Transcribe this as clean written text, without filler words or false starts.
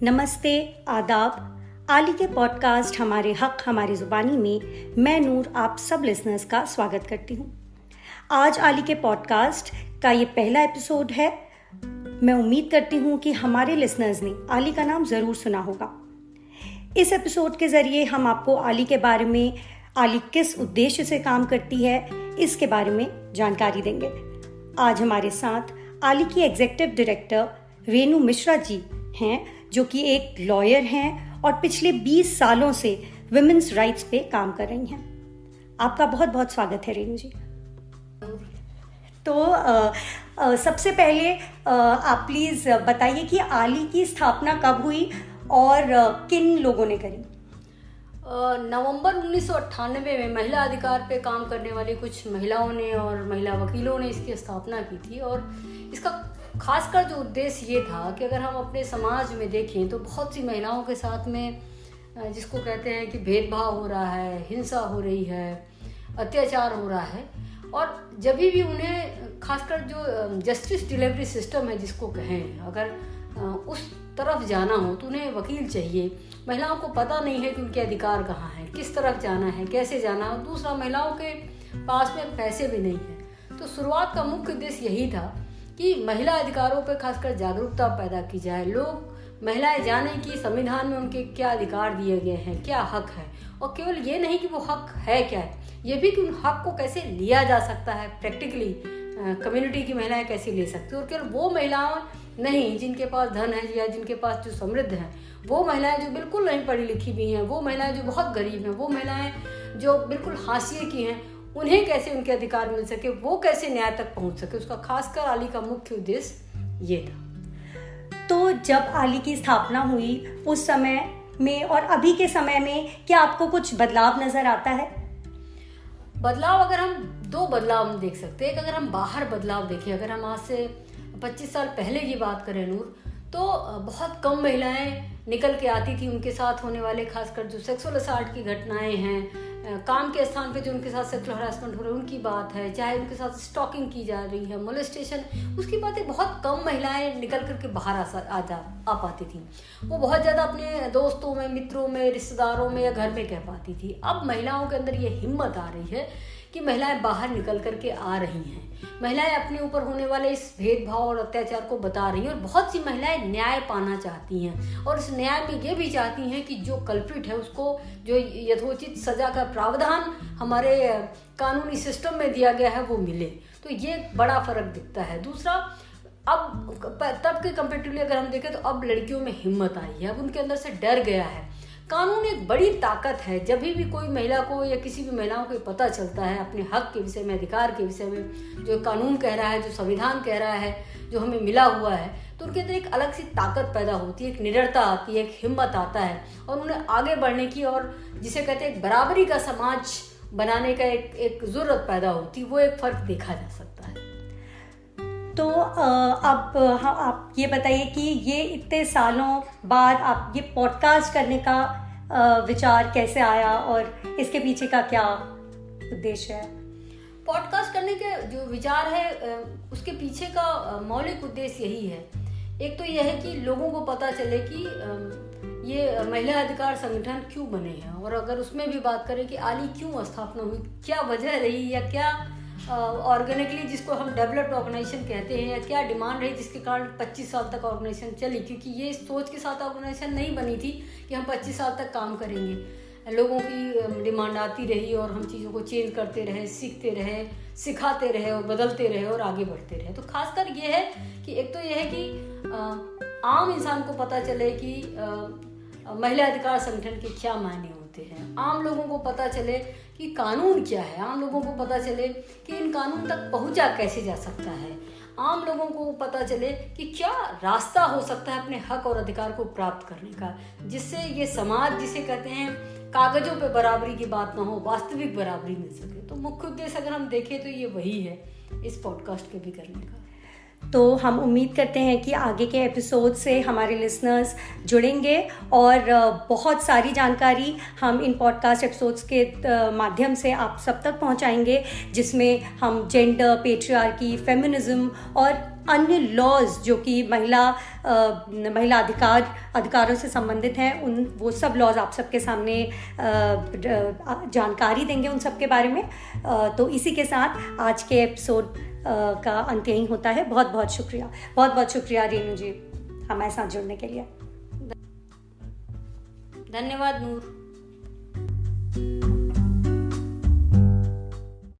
नमस्ते, आदाब। आली के पॉडकास्ट हमारे हक हमारी ज़ुबानी में मैं नूर आप सब लिसनर्स का स्वागत करती हूँ। आज आली के पॉडकास्ट का ये पहला एपिसोड है। मैं उम्मीद करती हूँ कि हमारे लिसनर्स ने आली का नाम ज़रूर सुना होगा। इस एपिसोड के ज़रिए हम आपको आली के बारे में, आली किस उद्देश्य से काम करती है, इसके बारे में जानकारी देंगे। आज हमारे साथ आली की एग्जीक्यूटिव डायरेक्टर रेनू मिश्रा जी हैं, जो कि एक लॉयर हैं और पिछले 20 सालों से विमेंस राइट्स पे काम कर रही हैं। आपका बहुत बहुत स्वागत है रेनू जी। तो सबसे पहले आप प्लीज़ बताइए कि आली की स्थापना कब हुई और किन लोगों ने करी। नवंबर 1998 में महिला अधिकार पे काम करने वाली कुछ महिलाओं ने और महिला वकीलों ने इसकी स्थापना की थी। और इसका खासकर जो उद्देश्य ये था कि अगर हम अपने समाज में देखें तो बहुत सी महिलाओं के साथ में जिसको कहते हैं कि भेदभाव हो रहा है, हिंसा हो रही है, अत्याचार हो रहा है। और जब भी उन्हें खासकर जो जस्टिस डिलीवरी सिस्टम है जिसको कहें, अगर उस तरफ जाना हो तो उन्हें वकील चाहिए। महिलाओं को पता नहीं है कि उनके अधिकार कहाँ हैं, किस तरफ जाना है, कैसे जाना है। और दूसरा, महिलाओं के पास में पैसे भी नहीं है। तो शुरुआत का मुख्य उद्देश्य यही था कि महिला अधिकारों पर खासकर जागरूकता पैदा की जाए। लोग महिलाएं जाने कि संविधान में उनके क्या अधिकार दिए गए हैं, क्या हक है। और केवल ये नहीं कि वो हक है क्या है, ये भी कि उन हक को कैसे लिया जा सकता है प्रैक्टिकली, कम्युनिटी की महिलाएं कैसे ले सकती हैं। और केवल वो महिलाएं नहीं जिनके पास धन है या जिनके पास जो समृद्ध हैं, वो महिलाएं जो बिल्कुल नहीं पढ़ी लिखी भी हैं, वो महिलाएं जो बहुत गरीब हैं, वो महिलाएं जो बिल्कुल हाशिए की हैं, उन्हें कैसे उनके अधिकार मिल सके, वो कैसे न्याय तक पहुंच सके। उसका खासकर आली का मुख्य उद्देश्य ये था। तो जब आली की स्थापना हुई उस समय में और अभी के समय में क्या आपको कुछ बदलाव नजर आता है? बदलाव, अगर हम दो बदलाव हम देख सकते हैं। अगर हम बाहर बदलाव देखें, अगर हम आज से 25 साल पहले की बात करें नूर, तो बहुत कम महिलाएं निकल के आती थी। उनके साथ होने वाले खासकर जो सेक्सुअल असॉल्ट की घटनाएं हैं, काम के स्थान पे जो उनके साथ सेक्सुअल हरासमेंट हो रहा है उनकी बात है, चाहे उनके साथ स्टॉकिंग की जा रही है, मोलेस्टेशन, उसकी बातें बहुत कम महिलाएं निकल करके बाहर आ पाती थी। वो बहुत ज़्यादा अपने दोस्तों में, मित्रों में, रिश्तेदारों में या घर में कह पाती थी। अब महिलाओं के अंदर ये हिम्मत आ रही है कि महिलाएं बाहर निकल करके आ रही हैं। महिलाएं अपने ऊपर होने वाले इस भेदभाव और अत्याचार को बता रही हैं। और बहुत सी महिलाएं न्याय पाना चाहती हैं और इस न्याय में ये भी चाहती हैं कि जो कल्प्रिट है उसको जो यथोचित सजा का प्रावधान हमारे कानूनी सिस्टम में दिया गया है वो मिले। तो ये बड़ा फर्क दिखता है। दूसरा, अब तब के कंपेरेटिवली अगर हम देखें तो अब लड़कियों में हिम्मत आई है। अब उनके अंदर से डर गया है। कानून एक बड़ी ताकत है। जब भी कोई महिला को या किसी भी महिलाओं को पता चलता है अपने हक के विषय में, अधिकार के विषय में, जो कानून कह रहा है, जो संविधान कह रहा है, जो हमें मिला हुआ है, तो उनके अंदर एक अलग सी ताकत पैदा होती है, एक निडरता आती है, एक हिम्मत आता है और उन्हें आगे बढ़ने की, और जिसे कहते हैं बराबरी का समाज बनाने का एक जरूरत पैदा होती है। वो एक फर्क देखा जा सकता है। तो अब आप ये बताइए कि ये इतने सालों बाद आप ये पॉडकास्ट करने का विचार कैसे आया और इसके पीछे का क्या उद्देश्य है? पॉडकास्ट करने के जो विचार है उसके पीछे का मौलिक उद्देश्य यही है। एक तो यह है कि लोगों को पता चले कि ये महिला अधिकार संगठन क्यों बने हैं, और अगर उसमें भी बात करें कि आली क्यों स्थापना हुई, क्या वजह रही या क्या ऑर्गेनिकली जिसको हम डेवलप्ड ऑर्गेनाइजेशन कहते हैं, या क्या डिमांड रही जिसके कारण 25 साल तक ऑर्गेनाइजेशन चली। क्योंकि ये सोच के साथ ऑर्गेनाइजेशन नहीं बनी थी कि हम 25 साल तक काम करेंगे। लोगों की डिमांड आती रही और हम चीज़ों को चेंज करते रहे, सीखते रहे, सिखाते रहे और बदलते रहे और आगे बढ़ते रहे। तो खासकर ये है कि एक तो ये है कि आम इंसान को पता चले कि महिला अधिकार संगठन के क्या मायने होते हैं, आम लोगों को पता चले कि कानून क्या है, आम लोगों को पता चले कि इन कानून तक पहुंचा कैसे जा सकता है, आम लोगों को पता चले कि क्या रास्ता हो सकता है अपने हक और अधिकार को प्राप्त करने का, जिससे ये समाज जिसे कहते हैं कागजों पे बराबरी की बात ना हो, वास्तविक बराबरी मिल सके। तो मुख्य उद्देश्य अगर हम देखें तो ये वही है इस पॉडकास्ट के भी करने का। तो हम उम्मीद करते हैं कि आगे के एपिसोड से हमारे लिसनर्स जुड़ेंगे और बहुत सारी जानकारी हम इन पॉडकास्ट एपिसोड्स के माध्यम से आप सब तक पहुंचाएंगे, जिसमें हम जेंडर, पेट्रियार्की, फेमिनिज्म और अन्य लॉज जो कि महिला अधिकारों से संबंधित हैं, वो सब लॉज आप सबके सामने जानकारी देंगे उन सब के बारे में। तो इसी के साथ आज के एपिसोड का अंत यही होता है। बहुत बहुत शुक्रिया रेनू जी हमारे साथ जुड़ने के लिए। धन्यवाद नूर।